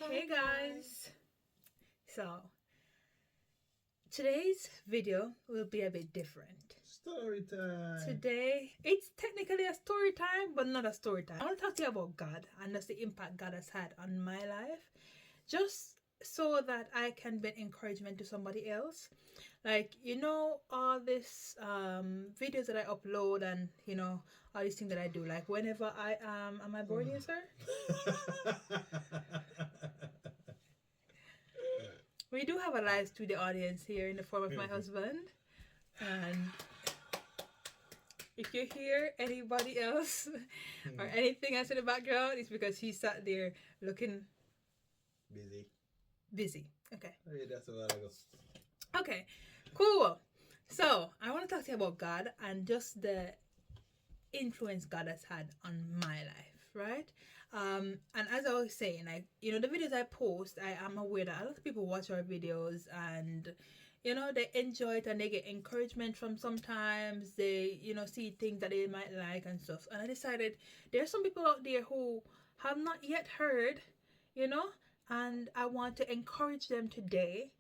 Hey guys! So, today's video will be a bit different. Story time. Today, it's technically a story time, but not a story time. I want to talk to you about God and that's the impact God has had on my life. Just so that I can be encouragement to somebody else. Like, all these videos that I upload and, all these things that I do. Like, whenever am I bored here, sir? We do have a live studio audience here in the form of my husband. And if you hear anybody else or anything else in the background, it's because he sat there looking busy. Okay. Hey, that's a while ago. Okay, cool. So I want to talk to you about God and just the influence God has had on my life, right? And as I was saying, like, the videos I post, I am aware that a lot of people watch our videos and they enjoy it and they get encouragement from sometimes they see things that they might like and stuff. And I decided there are some people out there who have not yet heard, and I want to encourage them today.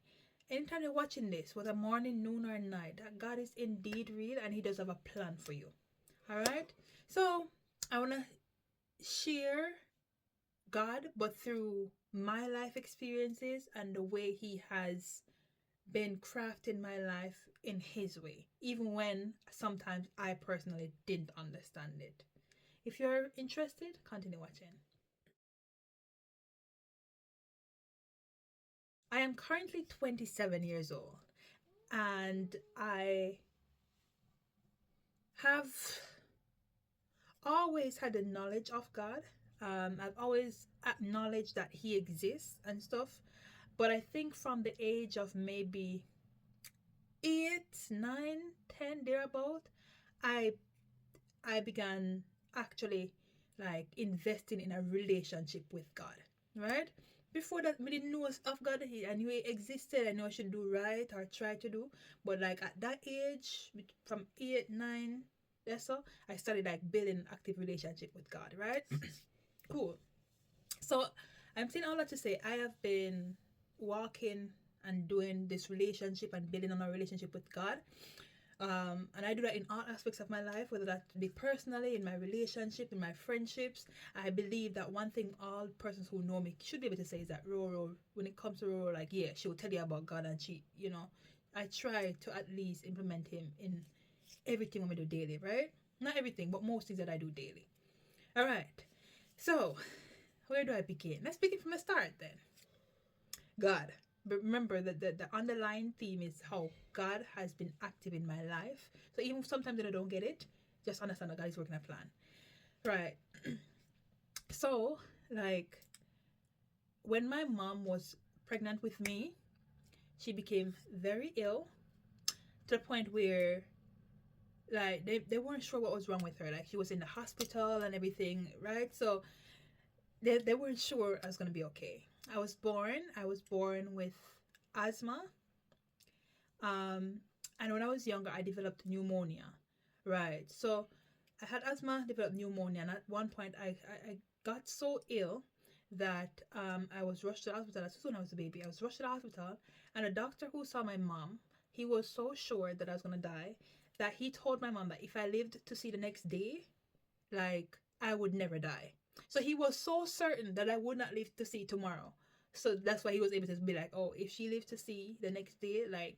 Anytime you're watching this, whether morning, noon, or night, that God is indeed real and He does have a plan for you. All right, so I want to share God, but through my life experiences and the way He has been crafting my life in His way, even when sometimes I personally didn't understand it. If you're interested, continue watching. I am currently 27 years old and I have always had the knowledge of God. I've always acknowledged that He exists and stuff. But I think from the age of maybe 8, 9, 10, thereabout, I began actually like investing in a relationship with God, right? Before that, I didn't know of God. I knew He existed. I knew I should do right or try to do. But like at that age, from 8, 9, that's all, I started like building an active relationship with God, right? Cool. So I'm saying all that to say I have been walking and doing this relationship and building on a relationship with God. And I do that in all aspects of my life, whether that be personally, in my relationship, in my friendships. I believe that one thing all persons who know me should be able to say is that Roro, when it comes to Roro, like, yeah, she will tell you about God and she, I try to at least implement Him in everything we do daily, right? Not everything, but most things that I do daily. All right. So, where do I begin? Let's begin from the start then. God. But remember that the underlying theme is how God has been active in my life. So even sometimes when I don't get it, just understand that God is working a plan. Right. So, like, when my mom was pregnant with me, she became very ill to the point where like they weren't sure what was wrong with her. Like she was in the hospital and everything, right? So they weren't sure I was gonna be okay. I was born with asthma. And when I was younger I developed pneumonia. Right. So I had asthma, developed pneumonia, and at one point I got so ill that I was rushed to the hospital as soon as I was a baby. I was rushed to the hospital and a doctor who saw my mom, he was so sure that I was gonna die that he told my mom that if I lived to see the next day, like I would never die. So he was so certain that I would not live to see tomorrow. So that's why he was able to be like, oh, if she lived to see the next day, like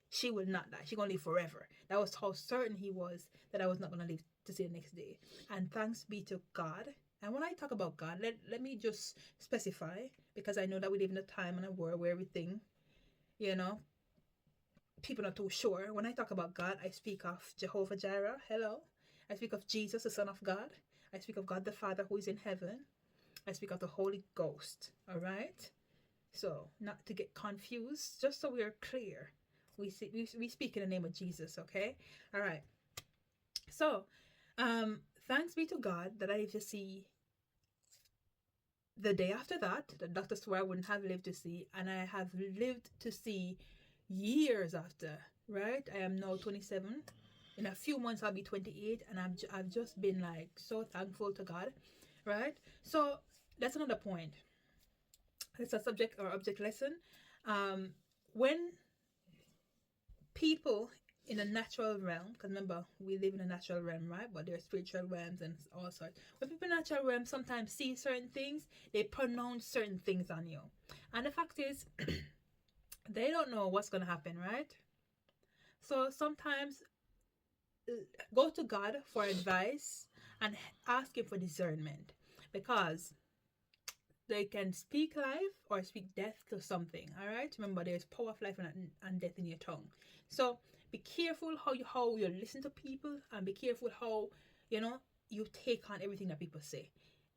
she will not die. She's gonna live forever. That was how certain he was that I was not gonna live to see the next day. And thanks be to God. And when I talk about God, let me just specify, because I know that we live in a time and a world where everything, people are too sure. When I talk about God, I speak of Jehovah Jireh. Hello. I speak of Jesus, the Son of God. I speak of God the Father who is in heaven. I speak of the Holy Ghost. All right. So not to get confused, just so we are clear. We speak in the name of Jesus. Okay. All right. So, thanks be to God that I live to see the day after that. The doctor swore I wouldn't have lived to see, and I have lived to see years after. Right. I am now 27. In a few months I'll be 28, and I've just been like so thankful to God. Right. So that's another point. it's a subject or object lesson. Um, when people in a natural realm, because remember we live in a natural realm, right? But there are spiritual realms and all sorts. When people in natural realm sometimes see certain things, they pronounce certain things on you, and the fact is, they don't know what's gonna happen, right? So sometimes go to God for advice and ask Him for discernment, because they can speak life or speak death to something. All right. Remember, there's power of life and death in your tongue. So be careful how you listen to people, and be careful how you know you take on everything that people say.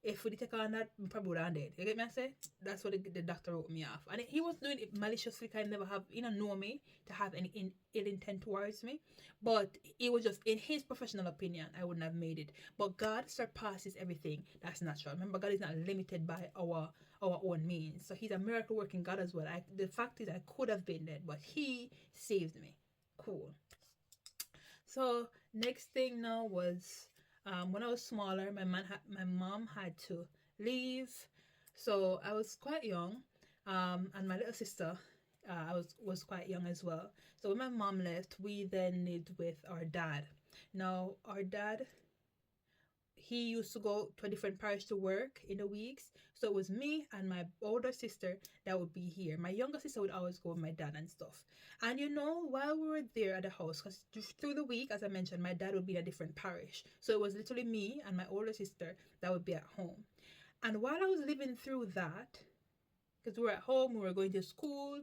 If we take on that, we probably would have dead. You get me? I say that's what the doctor wrote me off, and he was doing it maliciously. I never have know me to have any ill intent towards me, but it was just in his professional opinion. I wouldn't have made it, but God surpasses everything that's natural. Remember, God is not limited by our own means. So He's a miracle working God as well. The fact is, I could have been dead, but He saved me. Cool. So next thing now was when I was smaller, my mom had to leave, so I was quite young, and my little sister, I was quite young as well. So when my mom left, we then lived with our dad. Now our dad, he used to go to a different parish to work in the weeks. So it was me and my older sister that would be here. My younger sister would always go with my dad and stuff. And while we were there at the house, because through the week, as I mentioned, my dad would be in a different parish. So it was literally me and my older sister that would be at home. And while I was living through that, because we were at home, we were going to school,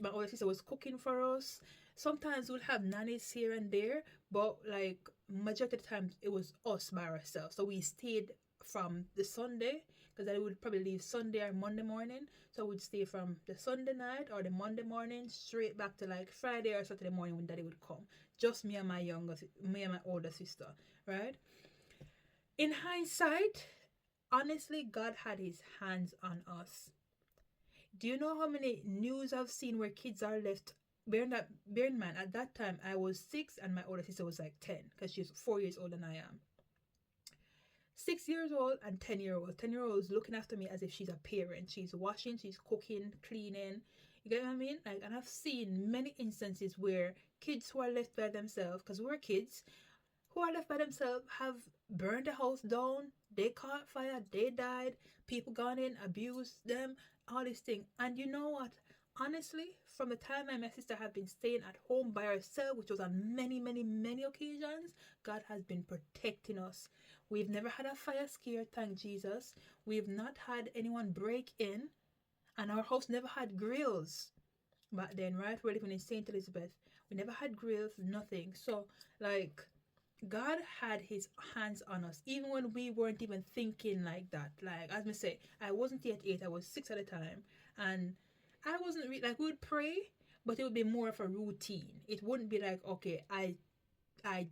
my older sister was cooking for us. Sometimes we'll have nannies here and there, but like majority of the times it was us by ourselves. So we stayed from the Sunday, because I would probably leave Sunday or Monday morning. So we'd stay from the Sunday night or the Monday morning straight back to like Friday or Saturday morning when Daddy would come. Just me and my older sister, right? In hindsight, honestly, God had His hands on us. Do you know how many news I've seen where kids are left? Bear in mind, at that time I was 6 and my older sister was like 10, because she's 4 years older than I am. 6 years old and 10-year old. 10-year old is looking after me as if she's a parent. She's washing, she's cooking, cleaning. You get what I mean? Like, and I've seen many instances where kids who are left by themselves, because we're kids, who are left by themselves have burned the house down. They caught fire. They died. People gone in, abused them, all these things. And you know what? Honestly, from the time my sister had been staying at home by herself, which was on many, many, many occasions, God has been protecting us. We've never had a fire scare, thank Jesus. We've not had anyone break in, and our house never had grills back then, right? We're living in St. Elizabeth. We never had grills, nothing. So, like, God had His hands on us, even when we weren't even thinking like that. Like, as I say, I wasn't yet 8, I was 6 at the time, and I wasn't like, we would pray, but it would be more of a routine. It wouldn't be like, okay, I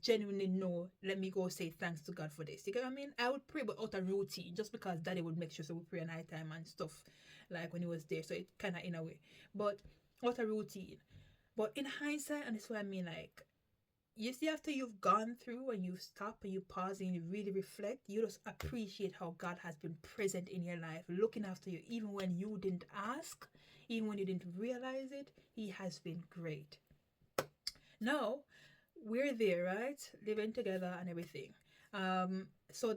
genuinely know, let me go say thanks to God for this. You get what I mean? I would pray, but out of routine, just because Daddy would make sure, so we pray at night time and stuff, like when he was there. So it kind of in a way, but out of routine. But in hindsight, and that's what I mean, like, you see, after you've gone through and you stop and you pause and you really reflect, you just appreciate how God has been present in your life, looking after you, even when you didn't ask, even when you didn't realize it. He has been great. Now, we're there, right? Living together and everything. So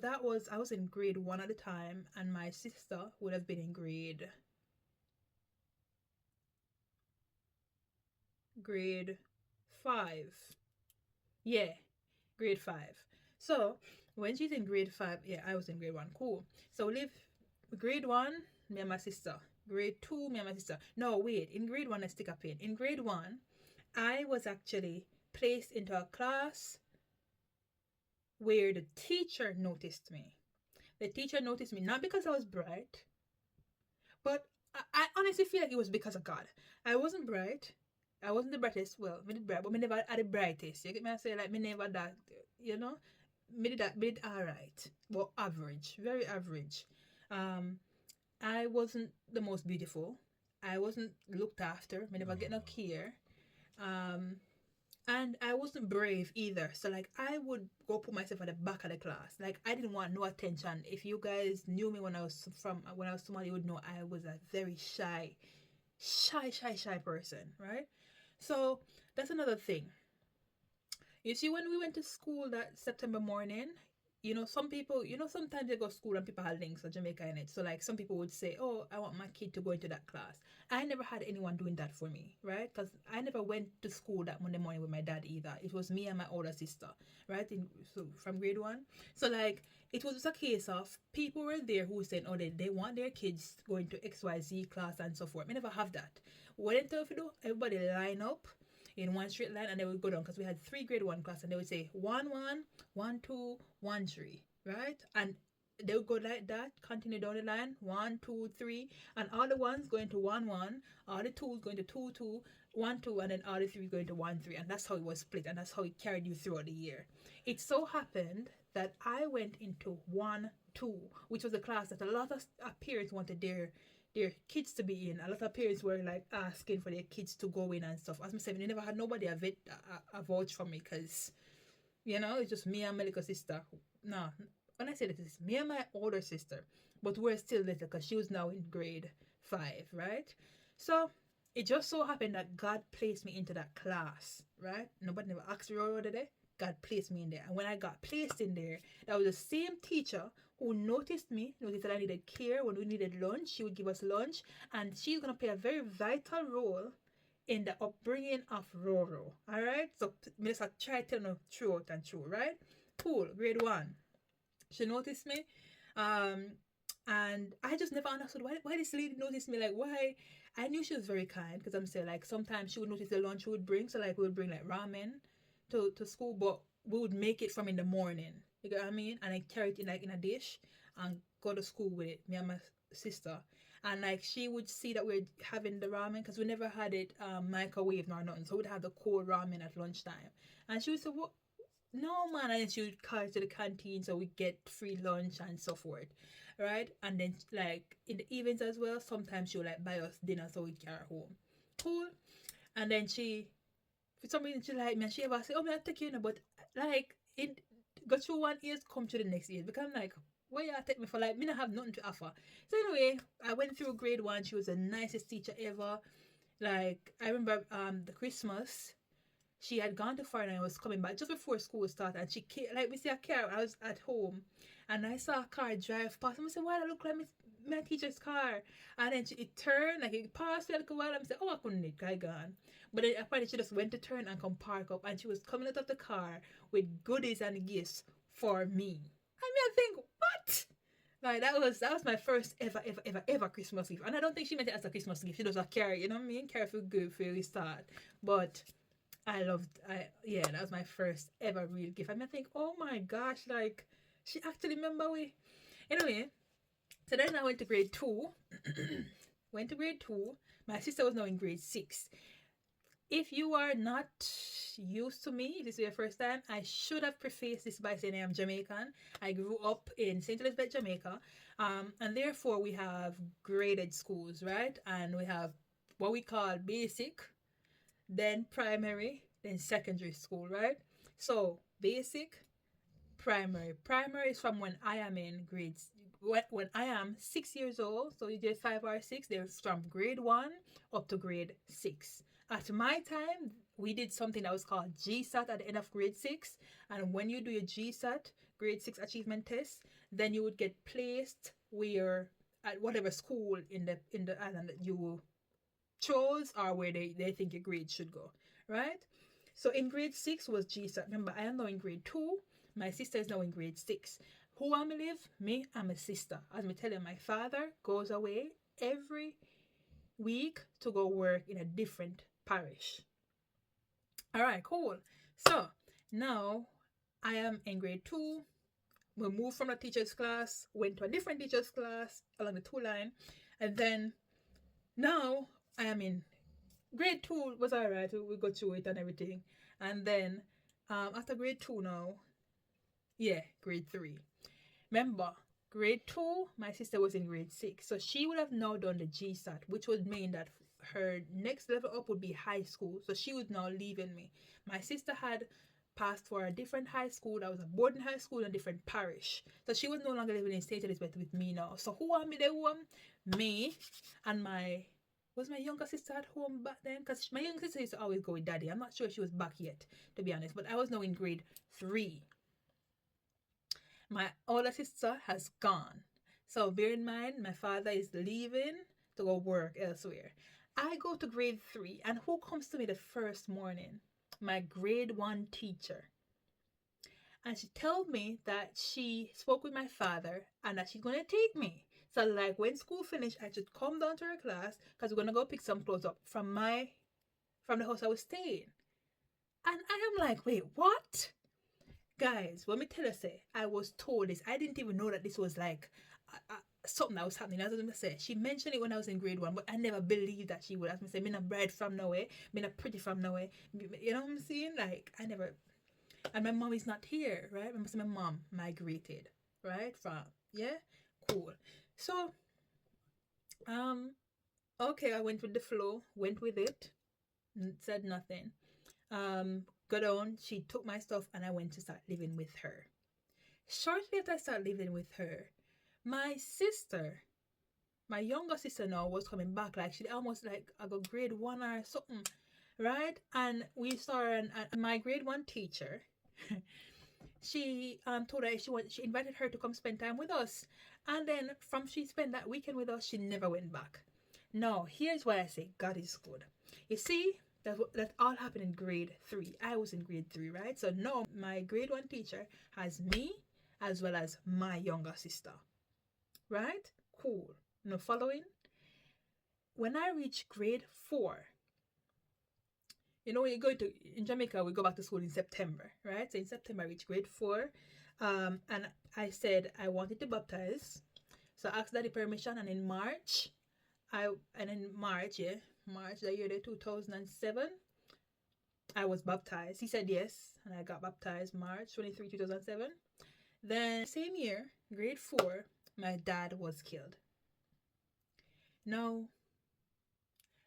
I was in grade 1 at the time, and my sister would have been in grade 5. Yeah, grade 5. So when she's in grade 5, yeah, I was in grade 1. Cool. So we live grade 1, me and my sister. Grade 2, me and my sister. No, wait. In grade 1, I stick a pin. In grade 1, I was actually placed into a class where the teacher noticed me. The teacher noticed me not because I was bright, but I honestly feel like it was because of God. I wasn't bright. I wasn't the brightest. Well, me did bright, but me never had the brightest. You get me? I say, like, me never that. You know, me did alright, but average, very average. I wasn't the most beautiful. I wasn't looked after. Me never get no care. Um, And I wasn't brave either. So like I would go put myself at the back of the class. Like I didn't want no attention. If you guys knew me when I was small, you would know I was a very shy person, right? So that's another thing. You see, when we went to school that September morning, some people, sometimes they go to school and people have links of Jamaica in it. So, like, some people would say, oh, I want my kid to go into that class. I never had anyone doing that for me, right? Because I never went to school that Monday morning with my dad either. It was me and my older sister, right? So, from grade one. So, like, it was just a case of people were there who were saying, oh, they want their kids going to XYZ class and so forth. We never have that. What they tell you to do, everybody line up in one straight line and they would go down because we had three grade one class and they would say 1 1, 1 2, 1 3, right? And they would go like that, continue down the line, 1 2 3, and all the ones going to 1 1, all the twos going to 2 2, 1 2, and then all the three going to 1 3, and that's how it was split, and that's how it carried you throughout the year. It so happened that I went into 1 2, which was a class that a lot of parents wanted their kids to be in. A lot of parents were like asking for their kids to go in and stuff. As I said, they never had nobody a vouch for me because, it's just me and my little sister. No, when I say that, it's me and my older sister, but we're still little because she was now in grade 5, right? So it just so happened that God placed me into that class, right? Nobody never asked me over there. God placed me in there. And when I got placed in there, that was the same teacher who noticed me, noticed that I needed care. When we needed lunch, she would give us lunch. And she's going to play a very vital role in the upbringing of Roro. All right? So, I just try to tell you throughout and through, right? Cool. Grade 1. She noticed me. And I just never understood why this lady noticed me. Like, why? I knew she was very kind because I'm saying, like, sometimes she would notice the lunch we would bring. So, like, we would bring, like, ramen to school, but we would make it from in the morning. You get what I mean? And I carry it in a dish and go to school with it, me and my sister. And like she would see that we're having the ramen because we never had it microwave nor nothing. So we'd have the cold ramen at lunchtime. And she would say, what? No man, and then she would call to the canteen so we get free lunch and so forth. Right? And then like in the evenings as well, sometimes she would like buy us dinner so we carry home. Cool. And then for some reason she like me and she ever say, oh, me I take you in, but like it go through one ear, come to the next ear. Because I'm like, why you take me for? Like, me not have nothing to offer. So anyway, I went through grade 1. She was the nicest teacher ever. Like, I remember the Christmas, she had gone to foreign and I was coming back just before school started. And she came, like, we see a car, I was at home. And I saw a car drive past. And I said, why that look like my teacher's car? And then it turned, like, it passed me a little while. And I said, oh, I couldn't it, guy gone. But then apparently she just went to turn and come park up. And she was coming out of the car with goodies and gifts for me. I think, what? Like that was my first ever Christmas gift. And I don't think she meant it as a Christmas gift. She does a carry, you know what I mean? Carry for good for we start. But that was my first ever real gift. I think, oh my gosh, like she actually remember we. Anyway, so then I went to grade 2. Went to grade 2. My sister was now in grade 6. If you are not used to me, this is your first time, I should have prefaced this by saying I am Jamaican. I grew up in St. Elizabeth, Jamaica. And therefore we have graded schools, right? And we have what we call basic, then primary, then secondary school, right? So basic, primary. Primary is from when I am in grades, when I am 6 years old, so you get 5 or 6, they're from grade 1 up to grade 6. At my time, we did something that was called GSAT at the end of grade 6. And when you do your GSAT, grade 6 achievement test, then you would get placed where at whatever school in the island that you chose or where they think your grade should go. Right? So in grade 6 was GSAT. Remember, I am now in grade 2. My sister is now in grade 6. Who am I live? Me and my sister. As me tell you, my father goes away every week to go work in a different parish. All right, cool. So now I am in grade 2. We moved from the teacher's class, went to a different teacher's class along the 2 line, and then now I am in grade 2. Was all right. We got through it and everything, and then after grade 2 now, grade 3. Remember, grade 2, my sister was in grade 6, so she would have now done the GSAT, which would mean that her next level up would be high school. So she was now leaving me. My sister had passed for a different high school. That was a boarding high school in a different parish. So she was no longer living in St. Elizabeth with me now. So who am me there? Me and my was my younger sister at home back then? Because my younger sister used to always go with daddy. I'm not sure if she was back yet, to be honest. But I was now in grade 3. My older sister has gone. So bear in mind, my father is leaving to go work elsewhere. I go to grade 3, and who comes to me the first morning? My grade 1 teacher. And she told me that she spoke with my father and that she's going to take me. So like when school finished, I should come down to her class because we're going to go pick some clothes up from the house I was staying. And I am like, wait, what? Guys, let me tell you, say, I was told this. I didn't even know that this was like something that was happening. As I was going to say, she mentioned it when I was in grade 1, but I never believed that she would. As I say, me not bright from nowhere, me not pretty from nowhere. You know what I'm saying? Like, I never. And my mom is not here, right? My mom migrated, right? From, yeah? Cool. So, okay, I went with the flow, went with it, said nothing. Got on, she took my stuff and I went to start living with her. Shortly after I started living with her, my sister, my younger sister now was coming back. Like she almost like I got grade 1 or something, right? And we saw her and my grade 1 teacher, she told her she invited her to come spend time with us. And then from she spent that weekend with us, she never went back. Now, here's why I say God is good. You see, that all happened in grade 3. I was in grade 3, right? So now my grade 1 teacher has me as well as my younger sister, right? Cool. Now following. When I reached grade 4, you know, when you go to in Jamaica, we go back to school in September, right? So in September, I reached grade 4, and I said I wanted to baptize. So I asked daddy permission, and in March, March, the year 2007, I was baptized. He said yes, and I got baptized March 23, 2007. Then same year, grade 4, my dad was killed. Now,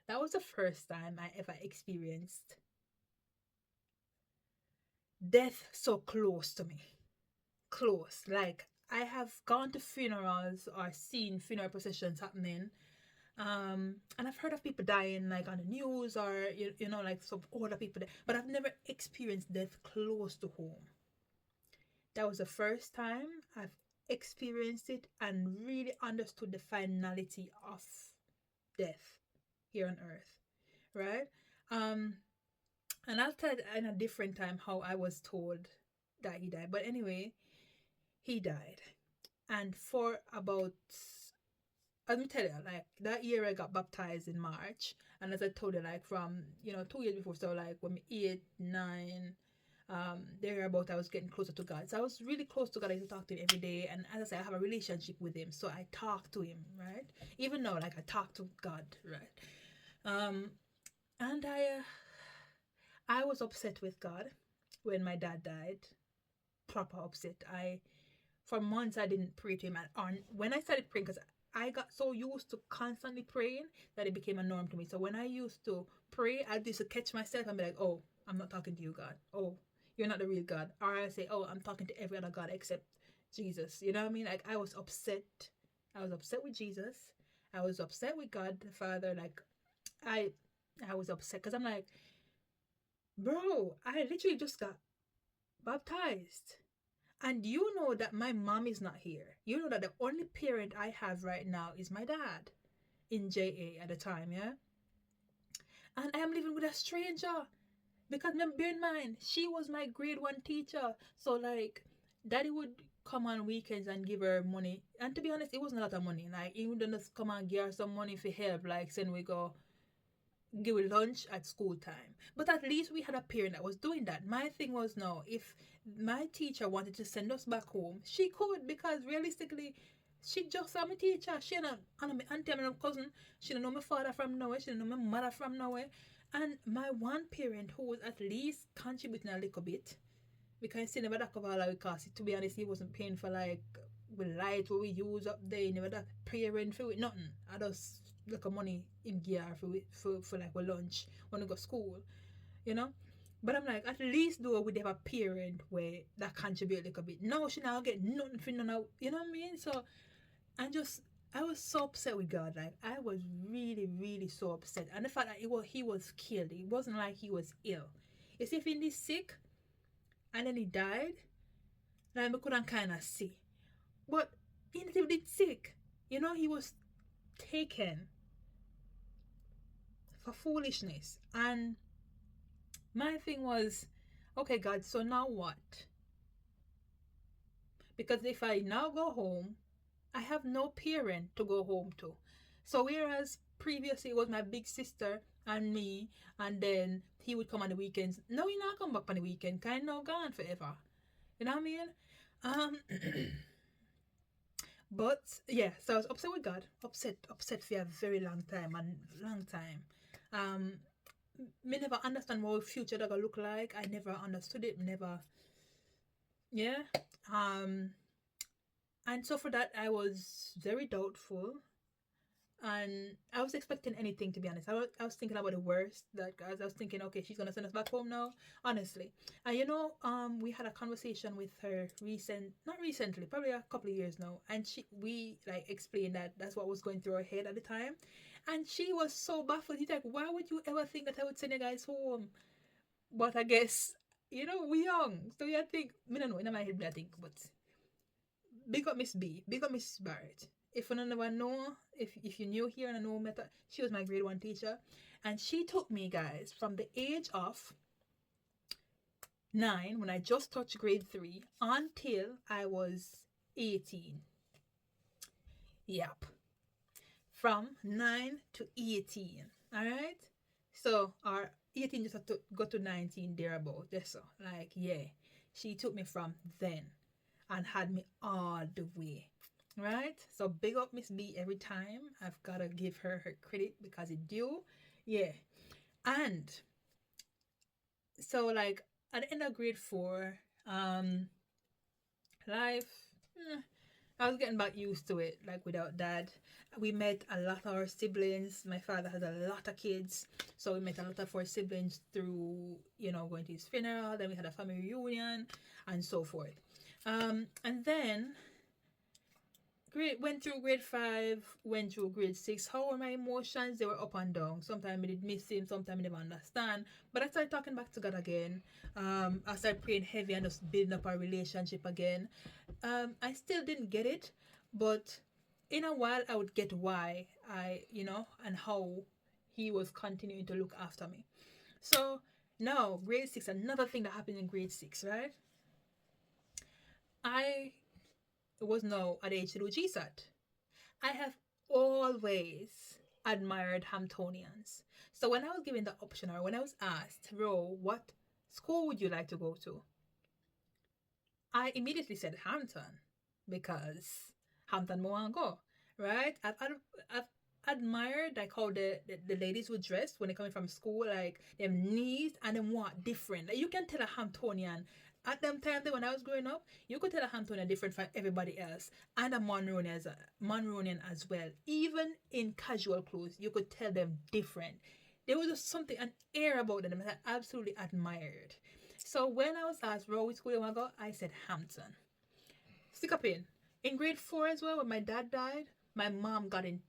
that was the first time I ever experienced death so close to me. Close. Like, I have gone to funerals or seen funeral processions happening. And I've heard of people dying like on the news or you know like some older people, but I've never experienced death close to home. That was the first time I've experienced it and really understood the finality of death here on earth, right? And I'll tell in a different time how I was told that he died. But anyway, he died. And for about, let me tell you, like that year I got baptized in March. And as I told you, like from, 2 years before, so like when me 8, 9, thereabout, I was getting closer to God. So I was really close to God. I used to talk to him every day. And as I said, I have a relationship with him. So I talk to him, right? Even now, like I talk to God, right? And I was upset with God when my dad died. Proper upset. For months I didn't pray to him, and when I started praying, because I got so used to constantly praying that it became a norm to me. So when I used to pray, I used to catch myself and be like, "Oh, I'm not talking to you, God. Oh, you're not the real God." Or I say, "Oh, I'm talking to every other God except Jesus." You know what I mean? Like I was upset. I was upset with Jesus. I was upset with God the Father. Like I was upset because I'm like, bro, I literally just got baptized. And you know that my mom is not here. You know that the only parent I have right now is my dad in JA at the time, yeah? And I am living with a stranger. Because bear in mind, she was my grade 1 teacher. So like, daddy would come on weekends and give her money. And to be honest, it wasn't a lot of money. Like, he would just come and give her some money for help. Like, saying we go give lunch at school time. But at least we had a parent that was doing that. My thing was, no, if my teacher wanted to send us back home, she could, because realistically, she just saw my teacher. She not my auntie and my cousin. She don't know my father from nowhere. She don't know my mother from nowhere. And my one parent who was at least contributing a little bit, because he never that cover all our costs. To be honest, he wasn't paying for like the light what we use up there. He never that paying for it, nothing. I just like a money in gear for like a lunch when I go school, you know. But I'm like, at least though we have a parent where that contribute a little bit. No, she now get nothing for none of, you know what I mean? So and just I was so upset with God. Like I was really, really so upset. And the fact that he was killed. It wasn't like he was ill. It's if he's sick and then he died, like we couldn't kinda see. But he did sick. You know, he was taken for foolishness. And my thing was, okay, God, so now what? Because if I now go home, I have no parent to go home to. So whereas previously it was my big sister and me, and then he would come on the weekends. No, he not come back on the weekend. Kind of gone forever. You know what I mean? Um, but yeah, so I was upset with God, upset for a very long time and long time. Um, me never understand what future that gonna look like. I never understood it. Never, yeah. Um, and so for that, I was very doubtful, and I was expecting anything, to be honest. I was thinking about the worst. That guys, I was thinking, okay, she's gonna send us back home now. Honestly, and we had a conversation with her not recently, probably a couple of years now, and we like explained that that's what was going through her head at the time, and she was so baffled. She's like, why would you ever think that I would send you guys home? But I guess we young, so I think me don't know in my head, I think, but big up Miss B, big up Miss Barrett. If you never know, if you're new here and I know Meta, she was my grade one teacher, and she took me, guys, from the age of 9 when I just touched grade 3 until I was 18. Yep, from 9 to 18. All right, so our 18 just had to go to 19 thereabout. That's so like yeah, she took me from then and had me all the way. Right? So big up Miss B every time. I've gotta give her her credit because it due. Yeah. And so like at the end of grade 4, life I was getting back used to it, like without dad. We met a lot of our siblings. My father has a lot of kids. So we met a lot of our siblings through, going to his funeral. Then we had a family reunion and so forth. And then went through grade 5, went through grade 6. How were my emotions? They were up and down. Sometimes I did miss him, sometimes I didn't understand. But I started talking back to God again. I started praying heavy and just building up our relationship again. I still didn't get it, but in a while I would get why and how he was continuing to look after me. So now, grade 6, another thing that happened in grade 6, right? I was now at the age to do GSAT. I have always admired Hamptonians. So when I was given the option, or when I was asked, Ro, what school would you like to go to? I immediately said Hampton, because Hampton I want to go, right? I've admired like how the ladies would dress when they coming from school, like them knees and them what different. Like, you can tell a Hamptonian at them time when I was growing up, you could tell a Hamptonian different from everybody else, and a Monroonian as well. Even in casual clothes, you could tell them different. There was just something, an air about them that I absolutely admired. So when I was asked, Ro, which school do you want to go? I said Hampton. Stick up in grade 4 as well, when my dad died, my mom got in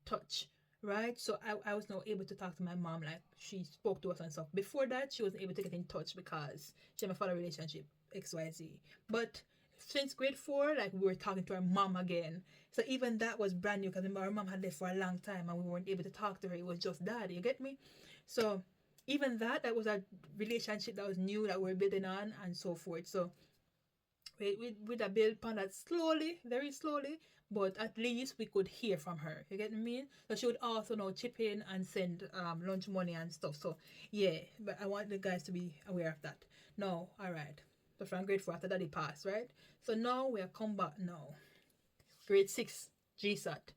touch, right? So I was now able to talk to my mom, like she spoke to us and stuff. Before that, she wasn't able to get in touch because she had my father relationship, XYZ. But since grade 4, like we were talking to our mom again. So even that was brand new, because our mom had left for a long time and we weren't able to talk to her. It was just dad, you get me? So even that was a relationship that was new that we were building on and so forth. So with a build upon that slowly, very slowly, but at least we could hear from her. You get me? So she would also now chip in and send lunch money and stuff. So yeah, but I want the guys to be aware of that. No, all right. So from grade 4 after that, he passed, right? So now we are come back now. Grade 6, GSAT.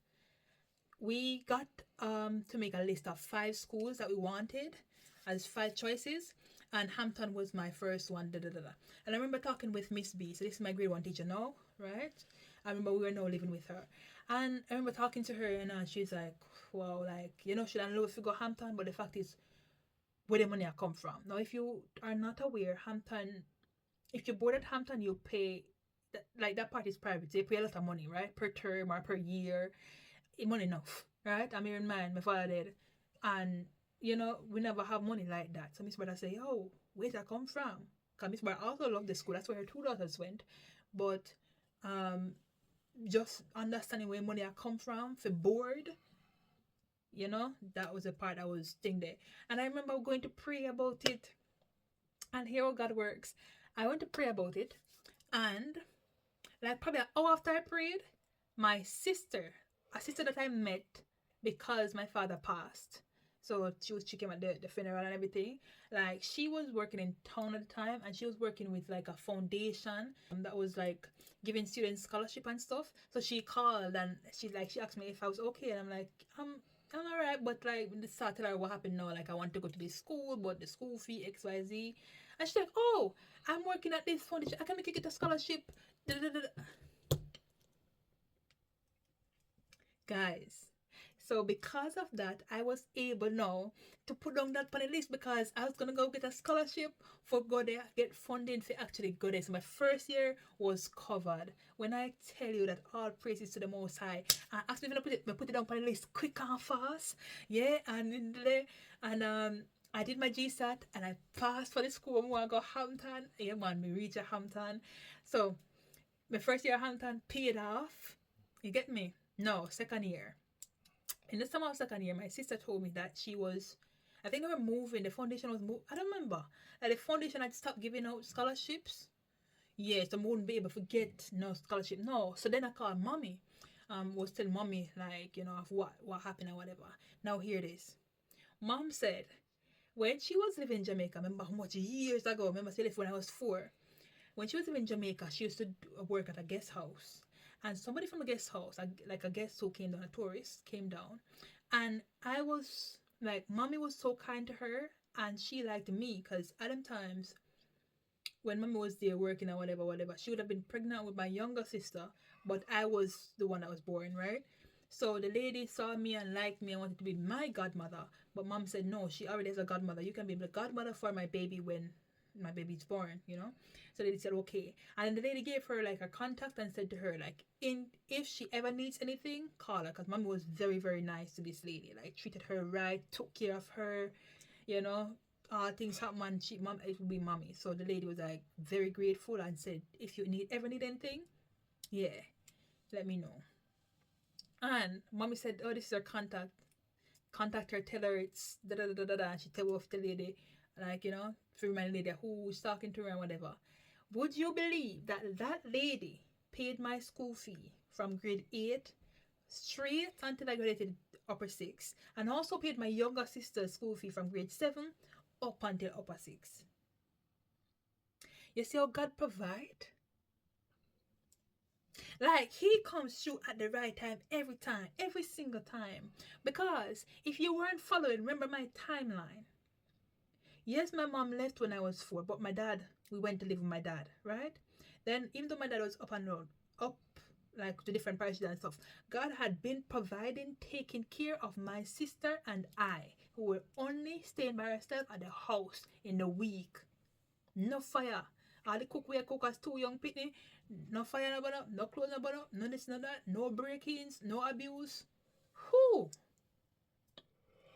We got to make a list of 5 schools that we wanted as 5 choices, and Hampton was my first one. And I remember talking with Miss B. So this is my grade 1 teacher now, right? I remember we were now living with her, and I remember talking to her, and she's like, wow, like, should I know if you go Hampton? But the fact is, where the money I come from. Now, if you are not aware, Hampton, if you board at Hampton, you pay, like that part is private. So you pay a lot of money, right? Per term or per year. It money enough, right? I'm here in mind, my father did. And, we never have money like that. So Miss Brother say, oh, where'd I come from? Because Miss Brother also loved the school. That's where her two daughters went. But just understanding where money I come from for board, that was a part I was thinking there. And I remember going to pray about it. And here how God works. I went to pray about it. And like probably an hour after I prayed, my sister, a sister that I met because my father passed. So she came at the funeral and everything. Like she was working in town at the time, and she was working with like a foundation that was like giving students scholarship and stuff. So she called and she asked me if I was okay, and I'm like, I'm alright, but like when they start telling her what happened now, like I want to go to this school, but the school fee XYZ, and she's like, oh, I'm working at this foundation, I can make you get a scholarship. Guys, so because of that, I was able now to put down that on the list because I was gonna go get a scholarship for go there, get funding for actually go there. So my first year was covered. When I tell you that all praises to the Most High, I asked me to put it down on the list quick and fast. Yeah, and in there, and I did my GSAT and I passed for the school. I want to go Hampton. Yeah, man, we reached Hampton. So my first year at Hampton paid off. You get me? No, second year. In the summer of second year, my sister told me that she was, I think they were moving, the foundation was moving, I don't remember. Like the foundation had stopped giving out scholarships. Yes, I wouldn't be able to get no scholarship. No. So then I called mommy. Was telling mommy like, of what happened or whatever. Now here it is. Mom said when she was living in Jamaica, remember how much years ago, remember she left when I was 4. When she was living in Jamaica, she used to work at a guest house. And somebody from the guest house, like a guest who came down, a tourist, came down. And I was, like, mommy was so kind to her. And she liked me because at them times, when mommy was there working or whatever, she would have been pregnant with my younger sister. But I was the one that was born, right? So the lady saw me and liked me and wanted to be my godmother. But mom said, no, she already has a godmother. You can be the godmother for my baby when my baby's born. So they said okay, and then the lady gave her like a contact and said to her like, if she ever needs anything, call her, because mommy was very very nice to this lady, like treated her right, took care of her, things happen and it would be mommy. So the lady was like very grateful and said, if you ever need anything, yeah, let me know. And mommy said, oh, this is her contact her, tell her it's da da da da da, and she tell off the lady, like, to remind the lady who's talking to her and whatever. Would you believe that lady paid my school fee from grade 8 straight until I graduated upper 6, and also paid my younger sister's school fee from grade 7 up until upper 6? You see how God provide? Like, he comes through at the right time, every single time. Because if you weren't following, remember my timeline. Yes, my mom left when I was 4, but my dad, we went to live with my dad, right? Then, even though my dad was up and road, up like to different parishes and stuff, God had been providing, taking care of my sister and I, who were only staying by ourselves at the house in the week. No fire. All the cook we cook as 2 young pitney. No fire, no clothes, no this, no that, no break-ins, no abuse. Who?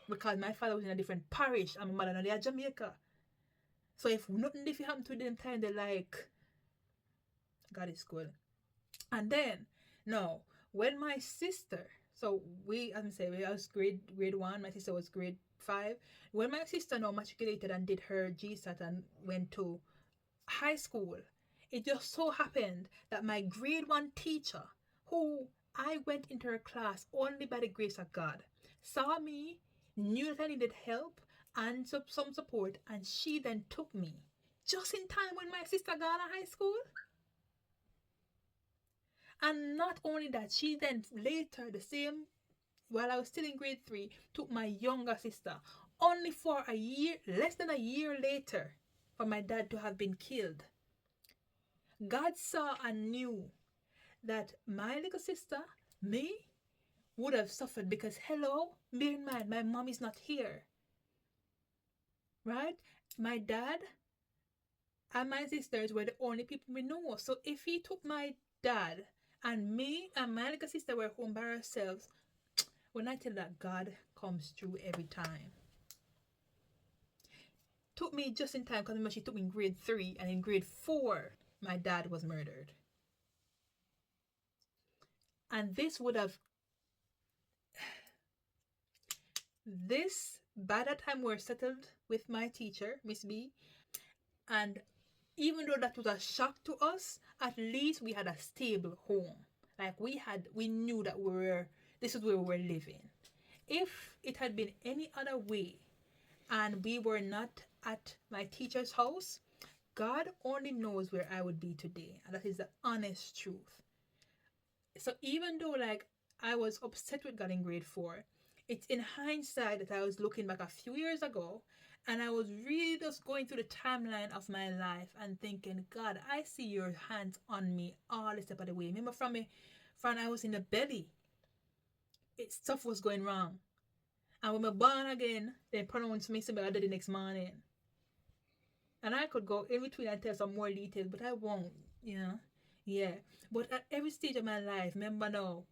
Because my father was in a different parish and my mother in Jamaica. So if nothing if it happened to them time, they're like, God is good. And then, no, when my sister, so we, as I say, we was grade 1, my sister was grade 5. When my sister now matriculated and did her GSAT and went to high school, it just so happened that my grade 1 teacher, who I went into her class only by the grace of God, saw me, knew that I needed help and some support, and she then took me just in time when my sister got out of high school. And not only that, she then later, the same, while I was still in grade 3, took my younger sister, only for a year, less than a year later, for my dad to have been killed. God saw and knew that my little sister, me, would have suffered because, hello, bear in mind, my mom is not here, right? My dad and my sisters were the only people we know. So if he took my dad and me and my little sister were home by ourselves, when I tell that God comes through every time. Took me just in time because remember she took me in grade 3 and in grade 4 my dad was murdered. And this by that time we're settled with my teacher, Miss B, and even though that was a shock to us, at least we had a stable home. Like we knew that this is where we were living. If it had been any other way and we were not at my teacher's house, God only knows where I would be today. And that is the honest truth. So even though like I was upset with God in grade 4, it's in hindsight that I was looking back a few years ago and I was really just going through the timeline of my life and thinking, God, I see your hands on me all the step of the way. Remember from I was in the belly, stuff was going wrong. And when I born again, they pronounced me somebody the next morning. And I could go in between and tell some more details, but I won't, you know. Yeah. But at every stage of my life, remember now,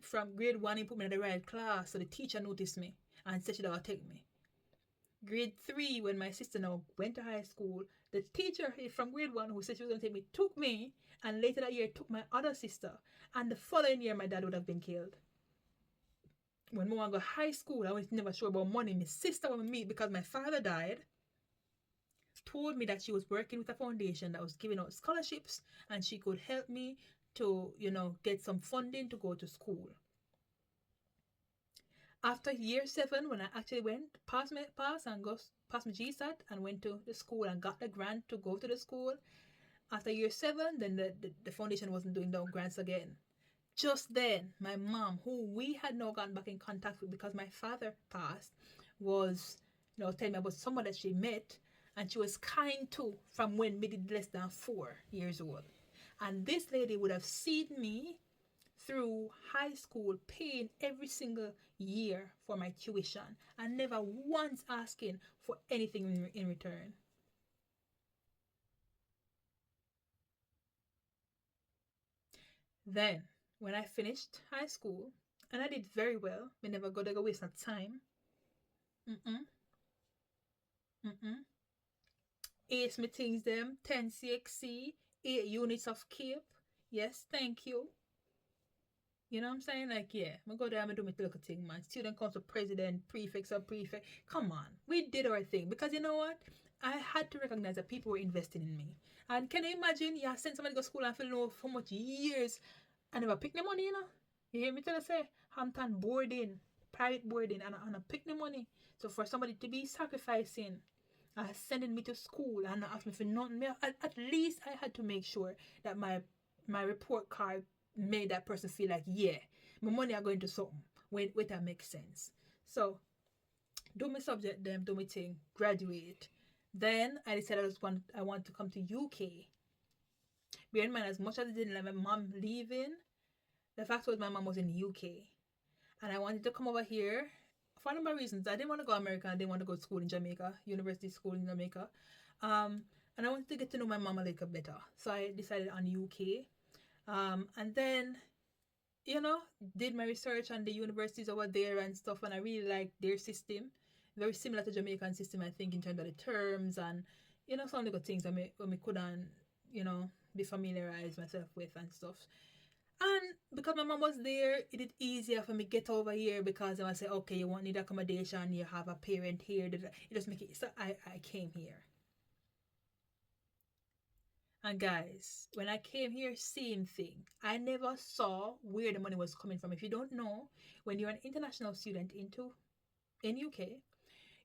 from grade 1, he put me in the right class, so the teacher noticed me and said she'd take me. Grade 3, when my sister now went to high school, the teacher from grade 1 who said she was going to take me took me, and later that year took my other sister. And the following year, my dad would have been killed. When we went to high school, I was never sure about money. My sister would meet because my father died. Told me that she was working with a foundation that was giving out scholarships and she could help me to, get some funding to go to school. After year 7, when I actually went past my GSAT and went to the school and got the grant to go to the school, after year 7, then the foundation wasn't doing the grants again. Just then, my mom, who we had not gotten back in contact with because my father passed, was, telling me about someone that she met, and she was kind to from when we did less than 4 years old. And this lady would have seen me through high school paying every single year for my tuition and never once asking for anything in return. Then, when I finished high school, and I did very well, I never got to waste no time. Ace me things them, 10 CXC, 8 units of CAPE. Yes, thank you. You know what I'm saying? Like, yeah, I go there and do my little thing, man. Student council president, prefects or prefect. Come on. We did our thing. Because you know what? I had to recognize that people were investing in me. And can you imagine? Yeah, I sent somebody to school and feel know how much years I never pick the money, You hear me tell you say? Hampton boarding, private boarding, and I pick the money. So for somebody to be sacrificing, sending me to school and ask me for nothing, at least I had to make sure that my report card made that person feel like, yeah, my money are going to something. Wait, that makes sense. So, do my subject, then do my thing, graduate. Then I decided I want to come to UK. Bear in mind, as much as I didn't like my mom leaving, the fact was my mom was in the UK. And I wanted to come over here for a number of reasons. I didn't want to go to America. I didn't want to go to school in Jamaica, university school in Jamaica. And I wanted to get to know my mom a little better. So I decided on UK. And then, did my research on the universities over there and stuff, and I really liked their system. Very similar to Jamaican system, I think, in terms of the terms and, some little things that me couldn't, be familiarized myself with and stuff. And because my mom was there, it is easier for me to get over here because I say, okay, you won't need accommodation, you have a parent here. It just make it, so I came here. And guys, when I came here, same thing. I never saw where the money was coming from. If you don't know, when you're an international student in UK,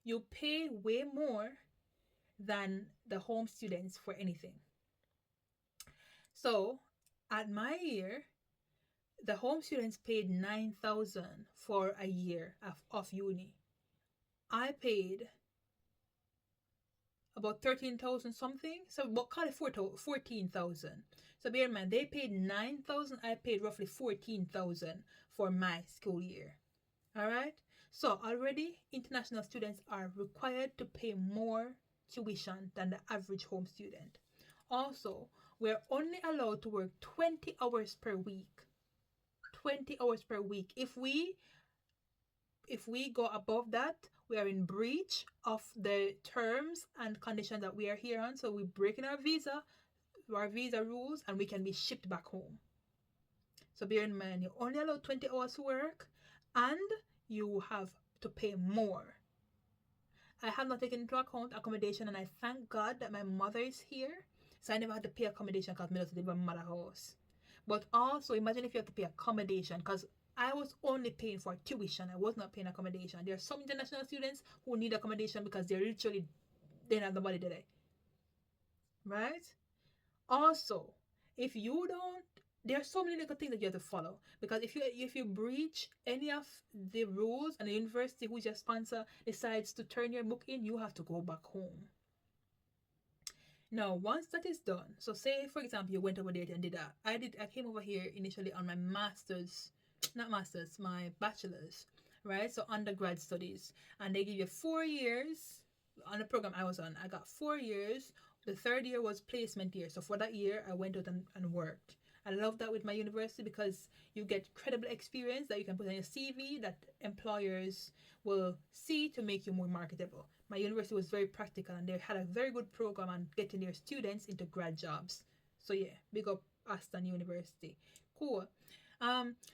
you pay way more than the home students for anything. So, at my year, the home students paid $9,000 for a year of uni. I paid about 13,000 something. So what call it 14,000. So bear in mind, they paid 9,000. I paid roughly 14,000 for my school year. All right. So already international students are required to pay more tuition than the average home student. Also, we're only allowed to work 20 hours per week. 20 hours per week. If we go above that, we are in breach of the terms and conditions that we are here on. So we're breaking our visa rules, and we can be shipped back home. So bear in mind, you're only allowed 20 hours to work, and you have to pay more. I have not taken into account accommodation, and I thank God that my mother is here, so I never had to pay accommodation because I just live in my mother's house. But also, imagine if you have to pay accommodation, because I was only paying for tuition. I was not paying accommodation. There are some international students who need accommodation because they don't have the money today. Right? Also, if you don't, there are so many little things that you have to follow, because if you breach any of the rules and the university who's your sponsor decides to turn your book in, you have to go back home. Now, once that is done, so say for example you went over there and did that. I came over here initially on my my bachelor's, right? So undergrad studies, and they give you 4 years on the program I was on. I got 4 years. The third year was placement year. So for that year, I went out and worked. I love that with my university because you get credible experience that you can put on your CV that employers will see to make you more marketable. My university was very practical, and they had a very good program on getting their students into grad jobs. So yeah, big up Aston University. Cool.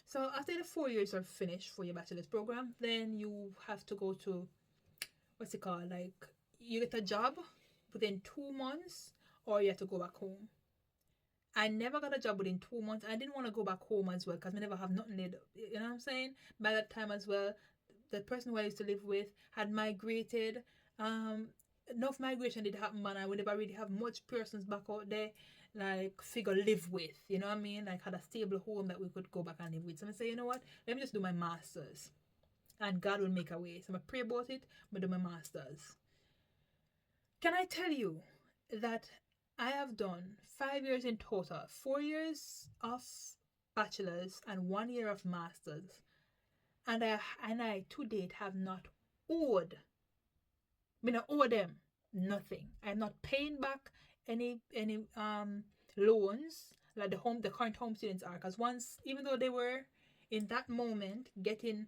So after the 4 years are finished for your bachelor's program, then you have to go to, what's it called? Like, you get a job within 2 months, or you have to go back home. I never got a job within 2 months. I didn't want to go back home as well because I never have nothing laid. You know what I'm saying? By that time as well, the person who I used to live with had migrated. Enough migration did happen, man. I would never really have much persons back out there, like, figure live with. You know what I mean? Like, had a stable home that we could go back and live with. So I say, you know what? Let me just do my masters, and God will make a way. So I pray about it. I do my masters. Can I tell you that I have done 5 years in total, 4 years of bachelor's and 1 year of masters, and I to date have not owed. I mean, I owe them nothing. I'm not paying back any loans like the current home students are, because once, even though they were in that moment getting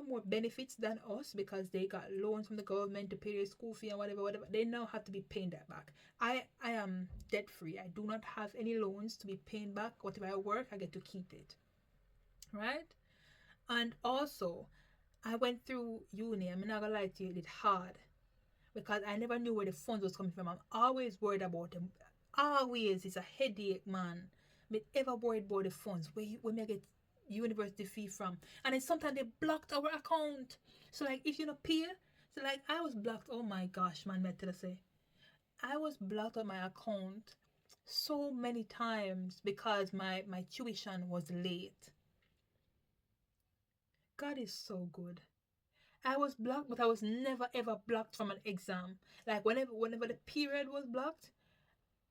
more benefits than us because they got loans from the government to pay their school fee and whatever, they now have to be paying that back. I am debt free. I do not have any loans to be paying back. Whatever I work, I get to keep it, right? And also, I went through uni. I'm not gonna lie to you, it's hard because I never knew where the funds was coming from. I'm always worried about them. Always, it's a headache, man. I'm ever worried about the funds. Where me get university fee from? And then sometimes they blocked our account. So like, if you don't pay, so like, I was blocked. Oh my gosh, man, me tell you say, I was blocked on my account so many times because my tuition was late. God is so good. I was blocked, but I was never ever blocked from an exam. Like, whenever the period was blocked,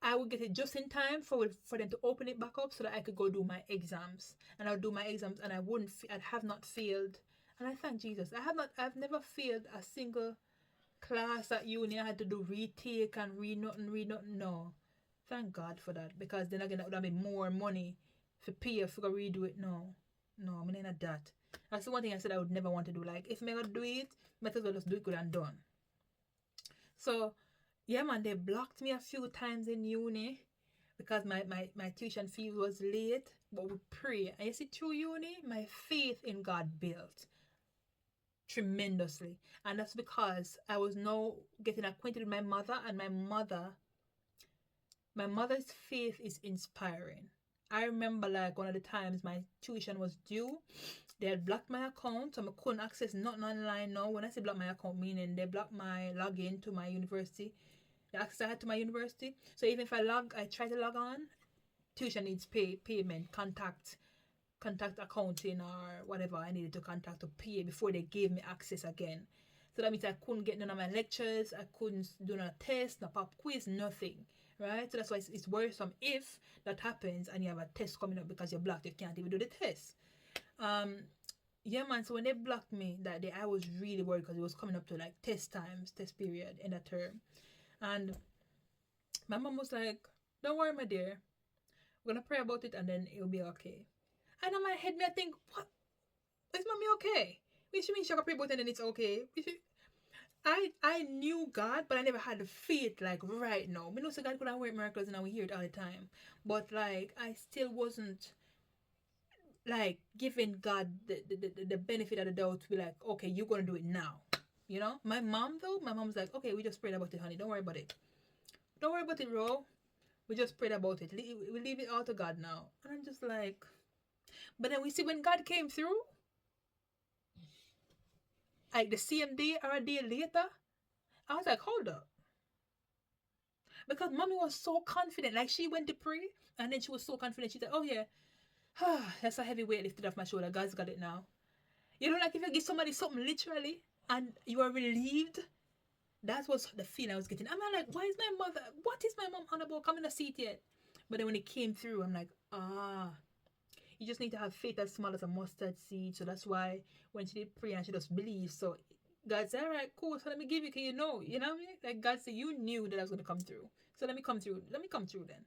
I would get it just in time for them to open it back up so that I could go do my exams. And I would do my exams, and I'd have not failed. And I thank Jesus. I've never failed a single class at uni. I had to do retake and read nothing. No. Thank God for that, because then again, that would have been more money for pay if I redo it. No, I'm not that. That's the one thing I said I would never want to do. Like, if I'm gonna do it, might as well just do it good and done. So, yeah, man, they blocked me a few times in uni because my tuition fee was late. But we pray. And you see, through uni, my faith in God built tremendously. And that's because I was now getting acquainted with my mother, and my mother's faith is inspiring. I remember, like, one of the times my tuition was due, they had blocked my account, so I couldn't access nothing online now. When I say block my account, meaning they blocked my login to my university, the access I had to my university. So even if I try to log on, tuition needs payment, contact accounting or whatever I needed to contact to pay before they gave me access again. So that means I couldn't get none of my lectures, I couldn't do no test, no pop quiz, nothing. Right? So that's why it's worrisome if that happens and you have a test coming up because you're blocked, you can't even do the test. Yeah, man. So when they blocked me that day, I was really worried because it was coming up to like test times, test period in a term. And my mom was like, "Don't worry, my dear. We're gonna pray about it and then it'll be okay." And in my head, me I think, what? Is mommy okay? Which means she can pray about it and it's okay. I knew God, but I never had the faith like right now. I know so God could work miracles and we hear it all the time. But like I still wasn't like giving God the benefit of the doubt to be like, okay, you're gonna do it now. You know? My mom though, my mom's like, okay, we just prayed about it, honey. Don't worry about it. Don't worry about it, Ro. We just prayed about it. We leave it all to God now. And I'm just like, but then we see when God came through, like the same day or a day later, I was like, hold up. Because mommy was so confident. Like she went to pray and then she was so confident. She's like, oh yeah, that's a heavy weight lifted off my shoulder. God's got it now. You know, like if you give somebody something literally and you are relieved, that was the feeling I was getting. I'm like, why is my mother, what is my mom on about? Come in a seat yet. But then when it came through, I'm like, you just need to have faith as small as a mustard seed. So that's why when she did pray and she just believed. So God said, all right, cool. So let me give you, can you know? You know what I mean? Like God said, you knew that I was going to come through. So let me come through. Let me come through then.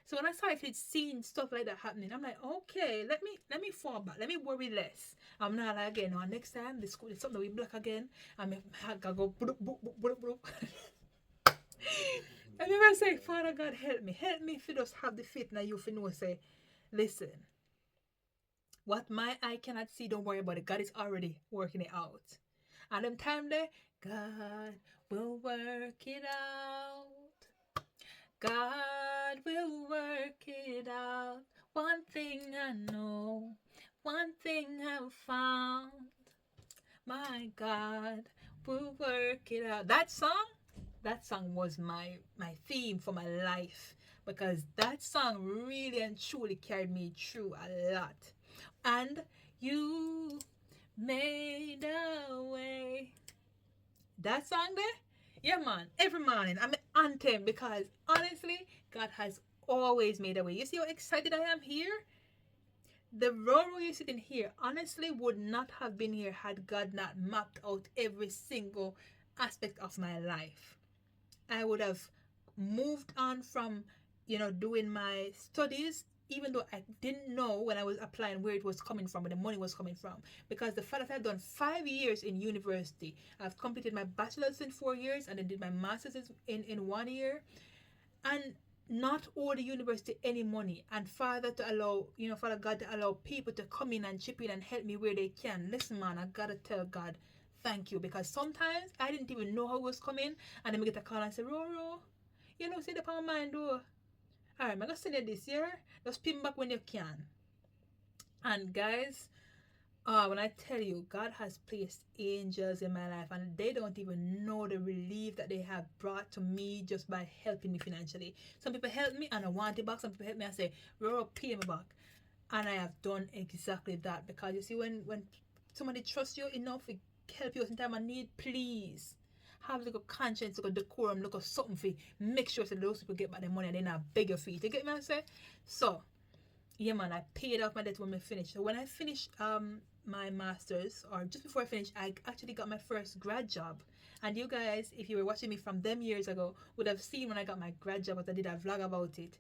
So when I started seeing stuff like that happening, I'm like, okay, let me fall back. Let me worry less. I'm not like, again, no, next time this school is something we black again. I go bloop, bloop, bloop, bloop, bloop. I never say, Father God, help me. Help me if you just have the faith now you if you know say, listen, what my eye cannot see, don't worry about it. God is already working it out. And them time there, God will work it out. God will work it out. One thing I know, one thing I've found. My God will work it out. That song was my theme for my life because that song really and truly carried me through a lot. And you made a way. That song there, yeah, man. Every morning I'm an anthem because honestly, God has always made a way. You see how excited I am here? The road where you're sitting here honestly would not have been here had God not mapped out every single aspect of my life. I would have moved on from, doing my studies, even though I didn't know when I was applying where it was coming from, where the money was coming from. Because the fact that I've done 5 years in university, I've completed my bachelor's in 4 years and then did my master's in 1 year, and not owe the university any money, and Father God to allow people to come in and chip in and help me where they can. Listen, man, I gotta tell God thank you, because sometimes I didn't even know how it was coming, and then we get a call and say, Roro, say the power mind though. Alright, I'm gonna send you this year. Just pin back when you can. And guys, when I tell you, God has placed angels in my life and they don't even know the relief that they have brought to me just by helping me financially. Some people help me and I want it back. Some people help me and say, Roro, pay me back. And I have done exactly that, because you see, when somebody trusts you enough to help you in time of need, please have a little conscience, a little decorum, look at something for you. Make sure that those people get back their money and they not beg your feet. You get me? I say? So, yeah, man, I paid off my debt when I finished. So when I finished my master's, or just before I finished, I actually got my first grad job. And you guys, if you were watching me from them years ago, would have seen when I got my grad job, because I did a vlog about it.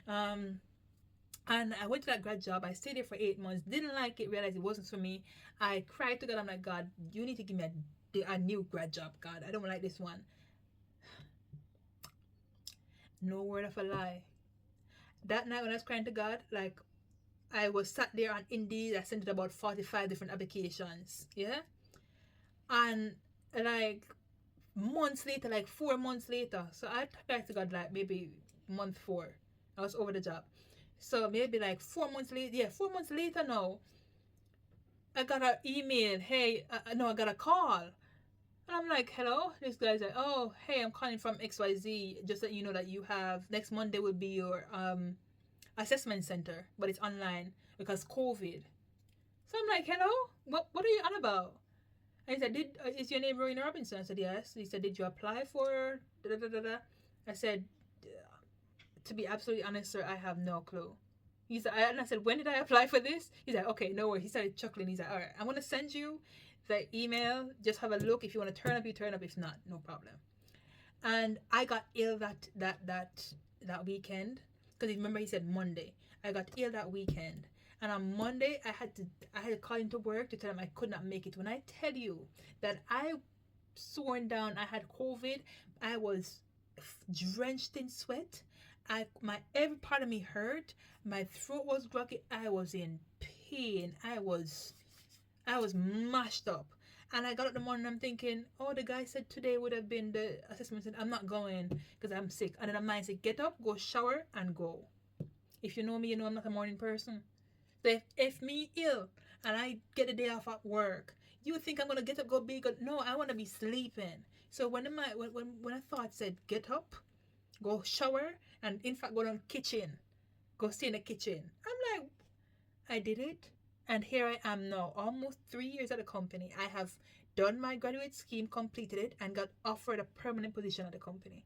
And I went to that grad job. I stayed there for 8 months. Didn't like it. Realized it wasn't for me. I cried to God. I'm like, God, you need to give me a new grad job, God. I don't like this one. No word of a lie. That night when I was crying to God, like, I was sat there on Indeed. I sent it about 45 different applications. Yeah? And like months later, like 4 months later, so I cried to God like maybe month 4. I was over the job. So maybe like 4 months later, 4 months later now, I got an email. Hey, no, I got a call. And I'm like, hello? This guy's like, oh, hey, I'm calling from XYZ. Just that you know that you have, next Monday will be your assessment center, but it's online because COVID. So I'm like, hello? What are you on about? And he said, is your name Rowena Robinson? I said, yes. He said, did you apply for da da da da da? I said, to be absolutely honest, sir, I have no clue. He said, and I said, when did I apply for this? He's like, okay, no worries. He started chuckling. He's like, all right, I'm going to send you the email. Just have a look. If you want to turn up, you turn up. If not, no problem. And I got ill that weekend, because remember he said Monday. I got ill that weekend, and on Monday I had to call into work to tell him I could not make it. When I tell you that I sworn down I had COVID, I was drenched in sweat. My every part of me hurt. My throat was groggy. I was in pain. I was mashed up. And I got up in the morning, I'm thinking, oh, the guy said today would have been the assessment. Said, I'm not going because I'm sick. And then my mind said, get up, go shower, and go. If you know me, you know I'm not a morning person. So if me ill and I get a day off at work, you think I'm going to get up, go be good? No, I want to be sleeping. So when a thought said, get up, go shower, and in fact, go down kitchen, go stay in the kitchen, I'm like, I did it. And here I am now, almost 3 years at the company. I have done my graduate scheme, completed it, and got offered a permanent position at the company.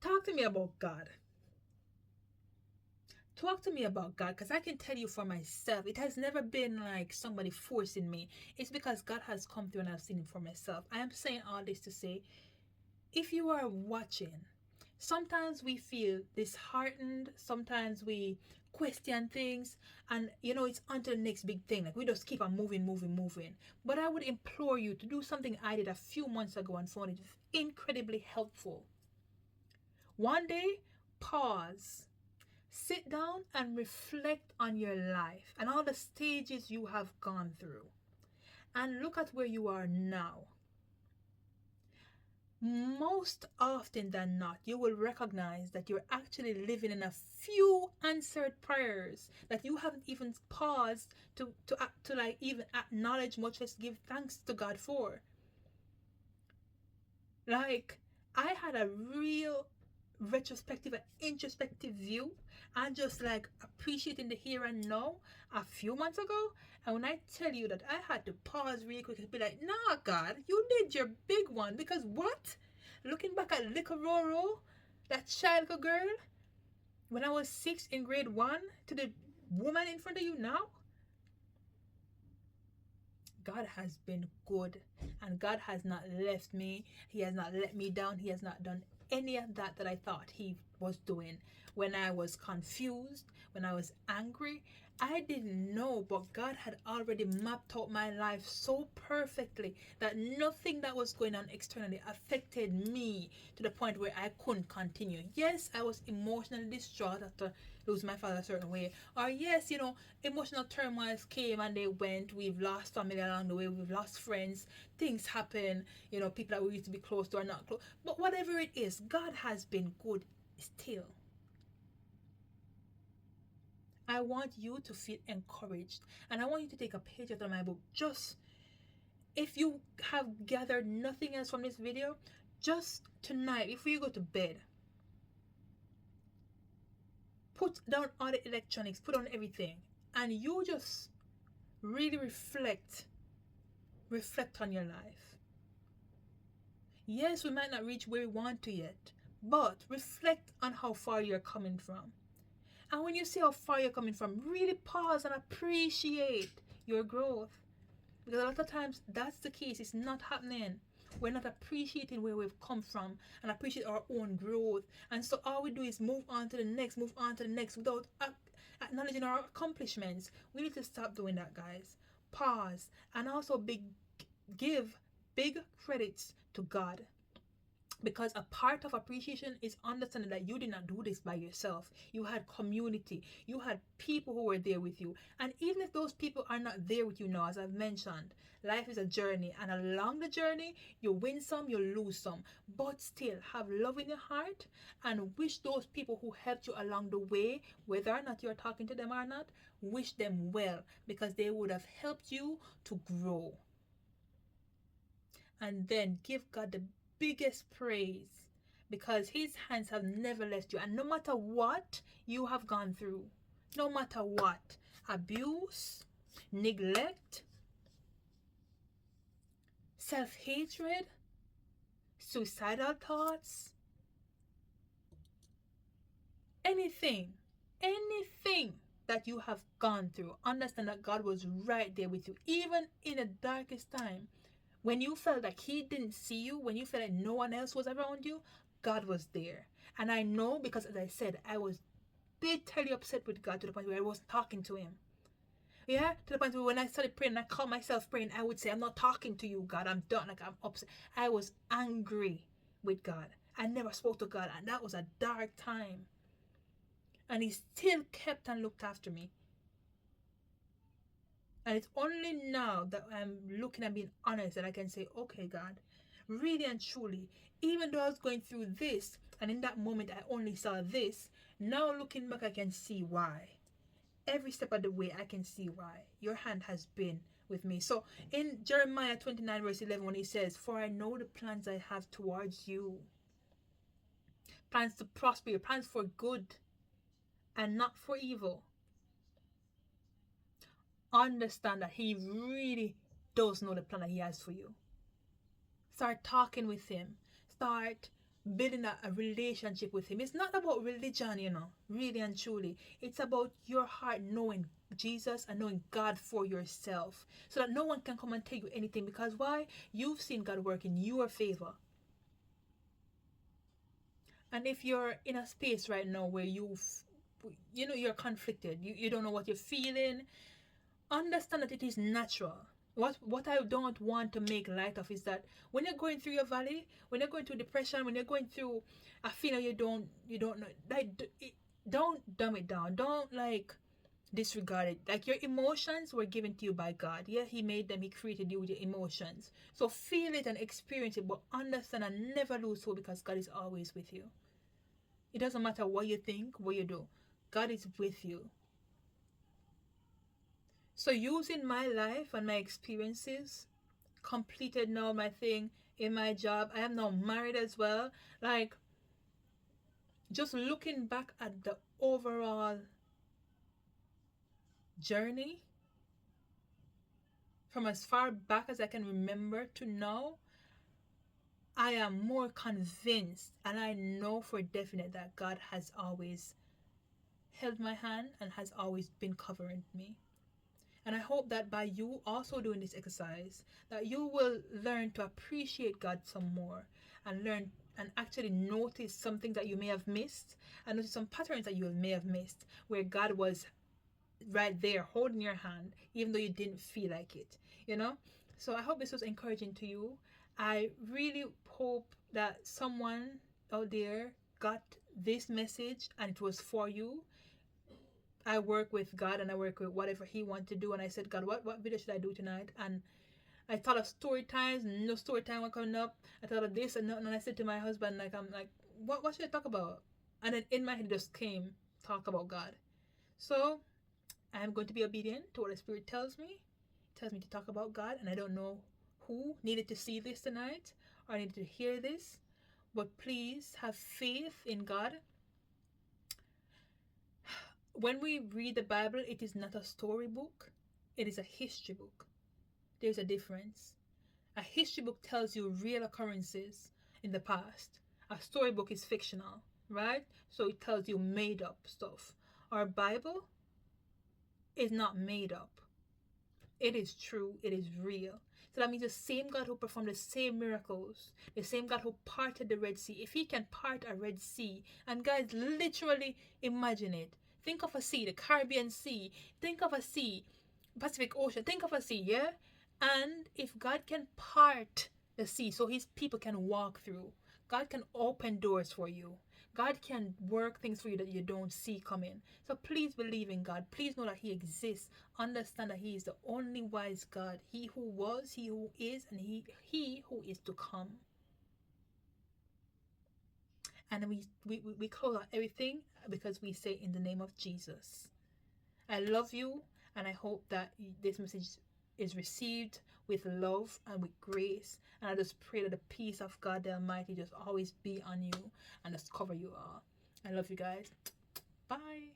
Talk to me about God. Talk to me about God, because I can tell you for myself, it has never been like somebody forcing me. It's because God has come through and I've seen it for myself. I am saying all this to say, if you are watching, sometimes we feel disheartened, sometimes we question things, and it's on to the next big thing. Like we just keep on moving. But I would implore you to do something I did a few months ago and found it incredibly helpful. One day, pause, sit down and reflect on your life and all the stages you have gone through, and look at where you are now. Most often than not, you will recognize that you're actually living in a few answered prayers that you haven't even paused to like even acknowledge, much less give thanks to God for. Like, I had a real retrospective and introspective view and just like appreciating the here and now a few months ago. And when I tell you that I had to pause really quick and be like, nah, God, you did your big one. Because what? Looking back at little Roro, that child girl, when I was 6 in grade 1, to the woman in front of you now, God has been good, and God has not left me. He has not let me down. He has not done any of that I thought he was doing. When I was confused, when I was angry, I didn't know, but God had already mapped out my life so perfectly that nothing that was going on externally affected me to the point where I couldn't continue. Yes, I was emotionally distraught after losing my father a certain way. Or yes, emotional turmoils came and they went. We've lost family along the way. We've lost friends. Things happen. People that we used to be close to are not close. But whatever it is, God has been good still. I want you to feel encouraged, and I want you to take a page out of my book. Just, if you have gathered nothing else from this video, just tonight, before you go to bed, put down all the electronics, put on everything, and you just really reflect on your life. Yes, we might not reach where we want to yet, but reflect on how far you're coming from. And when you see how far you're coming from, really pause and appreciate your growth. Because a lot of times that's the case. It's not happening. We're not appreciating where we've come from and appreciate our own growth. And so all we do is move on to the next without acknowledging our accomplishments. We need to stop doing that, guys. Pause and also give big credits to God. Because a part of appreciation is understanding that you did not do this by yourself. You had community. You had people who were there with you. And even if those people are not there with you now, as I've mentioned, life is a journey. And along the journey, you win some, you lose some. But still, have love in your heart and wish those people who helped you along the way, whether or not you're talking to them or not, wish them well. Because they would have helped you to grow. And then give God the biggest praise, because his hands have never left you. And no matter what you have gone through, no matter what, abuse, neglect, self-hatred, suicidal thoughts, anything, anything that you have gone through, understand that God was right there with you, even in the darkest time. When you felt like He didn't see you, when you felt like no one else was around you, God was there. And I know because, as I said, I was bitterly upset with God to the point where I wasn't talking to Him. Yeah, to the point where when I started praying, I called myself praying, I would say, I'm not talking to you, God. I'm done. Like, I'm upset. I was angry with God. I never spoke to God, and that was a dark time. And He still kept and looked after me. And it's only now that I'm looking and being honest that I can say, okay, God, really and truly, even though I was going through this, and in that moment I only saw this, now looking back, I can see why. Every step of the way, I can see why. Your hand has been with me. So in Jeremiah 29, verse 11, when He says, for I know the plans I have towards you, plans to prosper you, plans for good and not for evil. Understand that He really does know the plan that He has for you. Start talking with Him. Start building a relationship with Him. It's not about religion, really and truly. It's about your heart knowing Jesus and knowing God for yourself, so that no one can come and tell you anything. Because why? You've seen God work in your favor. And if you're in a space right now where you're conflicted, you don't know what you're feeling, understand that it is natural. What I don't want to make light of is that when you're going through your valley, when you're going through depression, when you're going through a feeling you don't know, like, don't dumb it down. Don't disregard it. Like, your emotions were given to you by God. Yeah, He made them. He created you with your emotions. So feel it and experience it, but understand and never lose hope, because God is always with you. It doesn't matter what you think, what you do. God is with you. So using my life and my experiences, completed now my thing in my job. I am now married as well. Like, just looking back at the overall journey from as far back as I can remember to now, I am more convinced, and I know for definite that God has always held my hand and has always been covering me. And I hope that by you also doing this exercise, that you will learn to appreciate God some more, and learn and actually notice something that you may have missed, and notice some patterns that you may have missed, where God was right there holding your hand, even though you didn't feel like it, So I hope this was encouraging to you. I really hope that someone out there got this message and it was for you. I work with God and I work with whatever He wants to do. And I said, God, what video should I do tonight? And I thought of story times, no story time was coming up. I thought of this and that, and I said to my husband, I'm like, what should I talk about? And then in my head just came, talk about God. So I'm going to be obedient to what the Spirit tells me. It tells me to talk about God, and I don't know who needed to see this tonight or needed to hear this, but please have faith in God. When we read the Bible, it is not a storybook, it is a history book. There's a difference. A history book tells you real occurrences in the past. A storybook is fictional, right? So it tells you made up stuff. Our Bible is not made up. It is true, it is real. So that means the same God who performed the same miracles, the same God who parted the Red Sea, if He can part a Red Sea, and guys, literally imagine it. Think of a sea, the Caribbean Sea. Think of a sea, Pacific Ocean. Think of a sea, yeah? And if God can part the sea so His people can walk through, God can open doors for you. God can work things for you that you don't see coming. So please believe in God. Please know that He exists. Understand that He is the only wise God. He who was, He who is, and He who is to come. And we close out everything because we say in the name of Jesus. I love you, and I hope that this message is received with love and with grace. And I just pray that the peace of God the Almighty just always be on you and just cover you all. I love you guys. Bye.